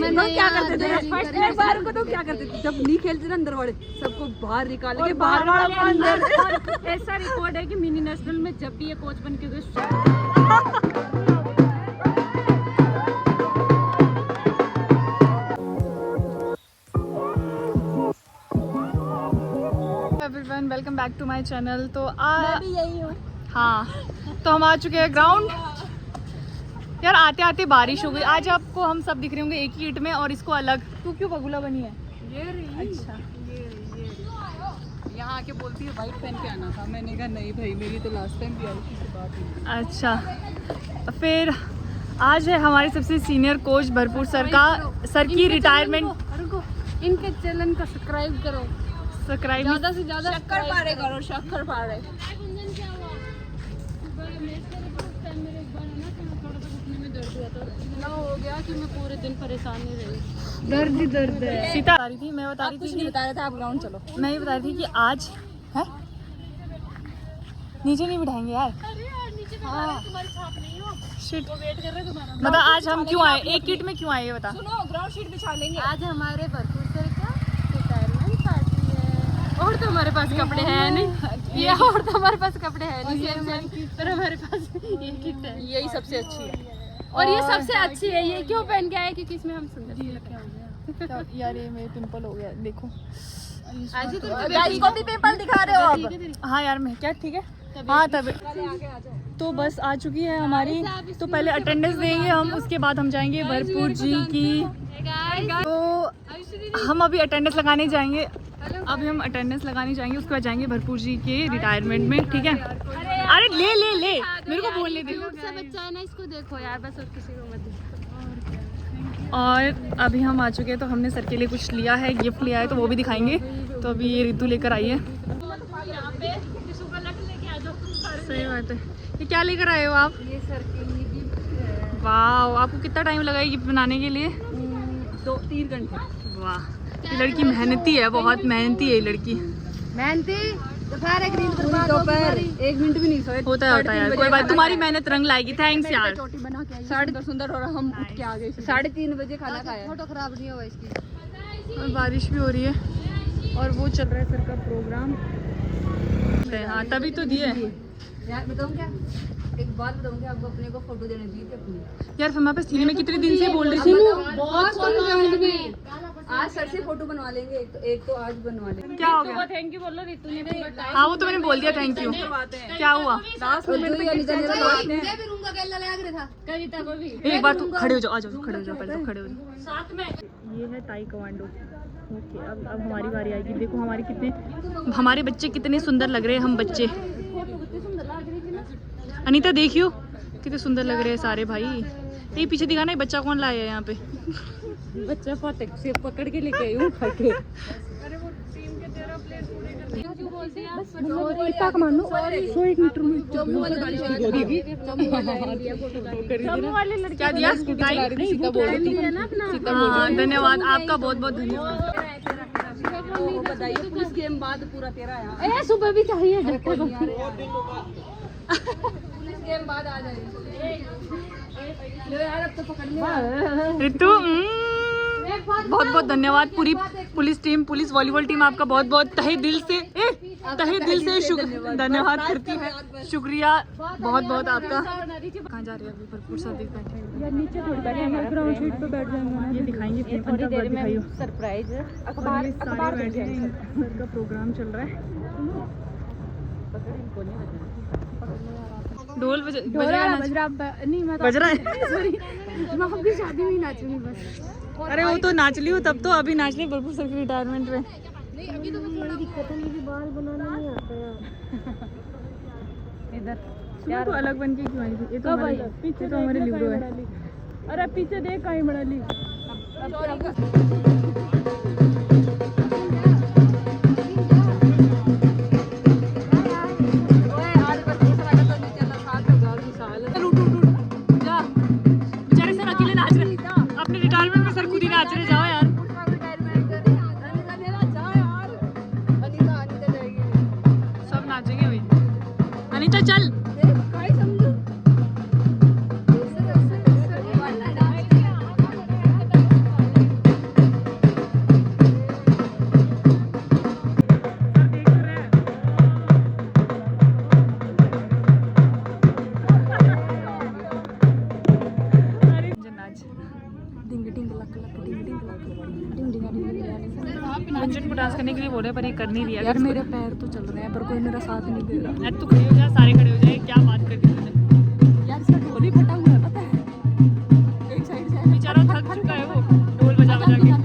क्या करते थे एक बार को तो क्या करते थे जब नहीं खेलते थे अंदर वाले सबको बाहर निकाल के बाहर वाले अंदर। ऐसा रिकॉर्ड है कि मिनी नेशनल में जब भी ये कोच बन के गए everyone, welcome back to my channel. तो मैं भी यही हूँ। हाँ, तो हम आ चुके हैं ग्राउंड। यार आते आते बारिश हो गई। आज आपको हम सब दिख रहे होंगे एक ही ईट में और इसको अलग। तू क्यों बगुला बनी है? ये रही। अच्छा, ये यहाँ आके बोलती है वाइट पहन के आना था। मैंने कहा नहीं भाई, मेरी तो लास्ट टाइम भी आई थी से बात हुई। अच्छा। फिर आज है हमारे सबसे सीनियर कोच भरपूर सर की रिटायरमेंट। इनके चैनल को सब्सक्राइब करो, सब्सक्राइब ज्यादा से ज्यादा शक्कर पारे करो, शक्कर पारे। इतना हो गया कि मैं पूरे दिन परेशान नहीं रही। दर्द ही दर्द है। सीता बता रही थी, मैं बता रही थी कि बता रहे थे आप ग्राउंड चलो। मैं ये बता रही थी कि आज है नीचे नहीं बिठाएंगे यार। हाँ शिट, वेट कर रहे तुम्हारा। मतलब आज हम क्यों आए, एक किट में क्यों आए ये बता। सुनो, ग्राउंड शीट बिछा लेंगे। आज हमारे भरपूर सर का रिटायरमेंट पार्टी है और तो हमारे पास कपड़े हैं नहीं। ये और तो हमारे पास कपड़े हैं नहीं, पर हमारे पास ये किट है। यही सबसे अच्छी है और ये सबसे अच्छी है। ये क्यों पहन के आए? क्योंकि इसमें हम सुंदर यार। ये मेरे पिंपल हो गया देखो। आज ही गाइस को भी पिंपल दिखा रहे हो अब। हाँ यार, मैं क्या ठीक है। हाँ तब तो बस आ चुकी है हमारी। तो पहले अटेंडेंस देंगे हम, उसके बाद हम जाएंगे भरपूर जी की। तो हम अभी अटेंडेंस लगाने जाएंगे। अभी हम अटेंडेंस लगाने जाएंगे, उसके बाद जाएंगे भरपूर जी के रिटायरमेंट में। ठीक है? अरे ले ले ले, मेरे को बोलने दे। बच्चा है ना, इसको देखो यार बस, और किसी को मत देखो। और अभी हम आ चुके हैं, तो हमने सर के लिए कुछ लिया है, गिफ्ट लिया है, तो वो भी दिखाएंगे। तो अभी ये रितु लेकर आई है। सही बात है। ये क्या लेकर आए हो आप? ये सर के लिए गिफ्ट है। वाह, आपको कितना टाइम लगा ये गिफ्ट बनाने के लिए? 2-3 घंटे। वाह, ये लड़की मेहनती है, बहुत मेहनती है ये लड़की। मेहनती दोपहर 1 मिनट भी नहीं सोए। होता है यार, कोई बात। तुम्हारी मेहनत रंग लाएगी। थैंक्स यार। रोटी बना के आई, साढ़े सुंदर और हम उठ के आ गए। 3:30 बजे खाना खाया। फोटो खराब नहीं हुआ इसकी। और बारिश भी हो रही है और वो चल रहा है सर का प्रोग्राम। हाँ तभी तो दिए यार बताऊँ क्या, एक बात बताऊँ क्या आपको, अपने को फोटो देने दी थी अपनी। यार मैं सीने में कितने दिन से बोल रही थी। आज सर से फोटो बनवा लेंगे। एक तो आज बनवा लेंगे। क्या हो गया? थैंक यू बोलो रितु ने। हाँ वो तो मैंने बोल दिया थैंक यू। क्या हुआ? एक बार तू खड़े हो जाओ, आ जाओ, खड़े हो जाओ, पहले तो खड़े हो जाओ साथ में। ये है ताई कमांडो। ओके, अब हमारी बारी आएगी। देखो हमारे बच्चे कितने सुंदर लग रहे हैं। हम बच्चे, अनीता देखियो कितने सुंदर लग रहे हैं सारे भाई। ये पीछे दिखाना, है बच्चा कौन लाया है यहाँ पे? बच्चा फाटक से पकड़ के लेके आई हूँ उठा के। क्या दिया? हाँ धन्यवाद आपका, बहुत बहुत धन्यवाद। बताइए, पुलिस गेम बाद पूरा तेरा है। सुबह भी चाहिए। पुलिस गेम बाद आ जाएगी। लो यार, अब तो पकड़ रितु बहुत बहुत धन्यवाद। पूरी police team, police volleyball team आपका बहुत बहुत तहे दिल से धन्यवाद करती है। शुक्रिया बहुत बहुत आपका। कहाँ जा रहे हैं? अभी भरपूर सर बैठे हैं नीचे, थोड़ी बैठेंगे ग्राउंड शीट पे बैठ जाएंगे। ये दिखाएंगे थोड़ी देर में सरप्राइज। अखबार बैठे हैं, सर का प्रोग्राम चल रहा है। ढोल बज रहा है। मैं अपनी शादी में ही नाचूंगी बस। अरे वो तो नाच ली हो तब तो, अभी नाच ली भरपूर सर की रिटायरमेंट में। नहीं अभी तो दिक्कत है, मुझे बाल बनाना नहीं आता यार। इधर यार तो अलग बन के क्यों आई थी? ये तो पीछे तो हमारे लिब्रो है। अरे पीछे देख कहीं बड़ा ली। अनीता चल। बच्चों को डांस करने के लिए बोले पर ये कर नहीं रही यार मेरे पैर तो चल रहे हैं पर कोई मेरा साथ नहीं दे रहा। तू खड़ी हो जा, सारे खड़े हो जाए, क्या बात कर दी तूने। यार इसका ढोल ही फटा हुआ है पता है, एक साइड से बेचारा थक चुका है वो ढोल बजा बजा के।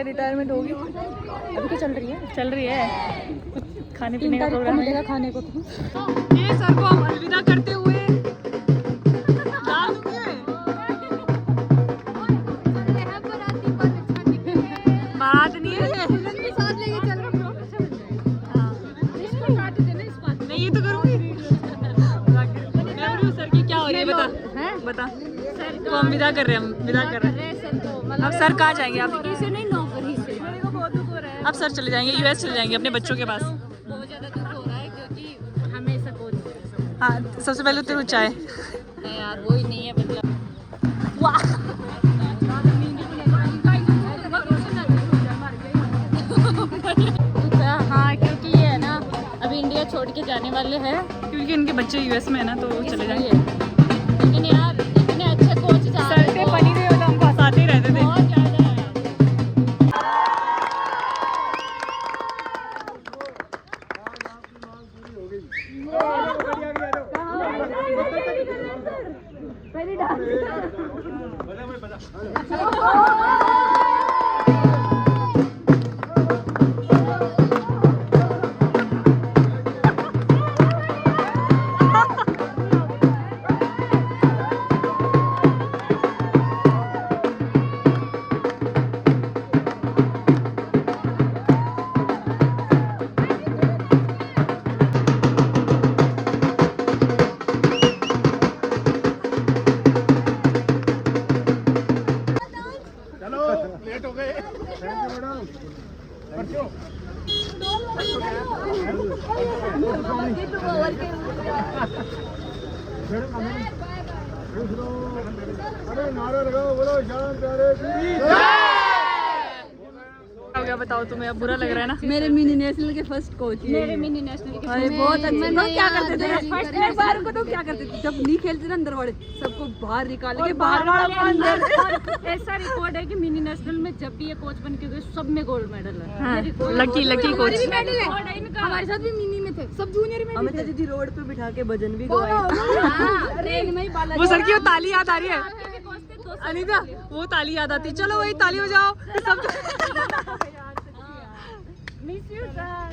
रिटायरमेंट होगी अभी तो चल रही है कुछ खाने पीने का प्रोग्राम मिलेगा खाने को। तो ये सर को हम अलविदा करते हुए बात नहीं है। नहीं ये तो करूँगी। सर की क्या हो रही है बता तो हम विदा कर रहे हैं, हम विदा कर रहे हैं। अब सर कहाँ जाएंगे आप? नहीं नौकरी से बहुत दुख हो रहा है। अब सर चले जाएंगे यूएस चले जाएंगे अपने बच्चों के पास। बहुत ज्यादा दुख हो रहा है क्योंकि हमें सपोर्ट हाँ सबसे पहले तो चाय यार वो ही नहीं है मतलब हाँ क्योंकि ये है ना अभी इंडिया छोड़ के जाने वाले हैं क्योंकि इनके बच्चे यूएस में है ना तो वो चले जाएंगे। लेकिन यार इतने अच्छे कोच जा सर पे बनी रही हो तो हम फंसाते ही रहते थे। बहुत ज्यादा लेट हो गए। Thank you madam. अरे नारा लगाओ, बोलो शाम प्यारे की। हो गया बताओ तुम्हें अब बुरा लग रहा है ना? मेरे मिनी नेशनल के फर्स्ट कोच मेरे मिनी नेशनल के अरे बहुत अच्छे तो क्या करते थे एक बार को तो क्या करते थे जब नहीं खेलते थे अंदर वाले सबको बाहर निकाल के बाहर वाले अंदर। ऐसा रिकॉर्ड है कि मिनी नेशनल में जब भी ये कोच बन के गए सब में गोल्ड मेडल है। हाँ, लकी कोच। हमारे साथ भी मिनी में थे सब जूनियर में। हमें तो दीदी रोड पे बिठा के भजन भी गवाए ट्रेन में ही बाला वो सर की वो ताली याद आ रही है अनीता, वो ताली याद आती। चलो वही ताली बजाओ सब। Miss you sir.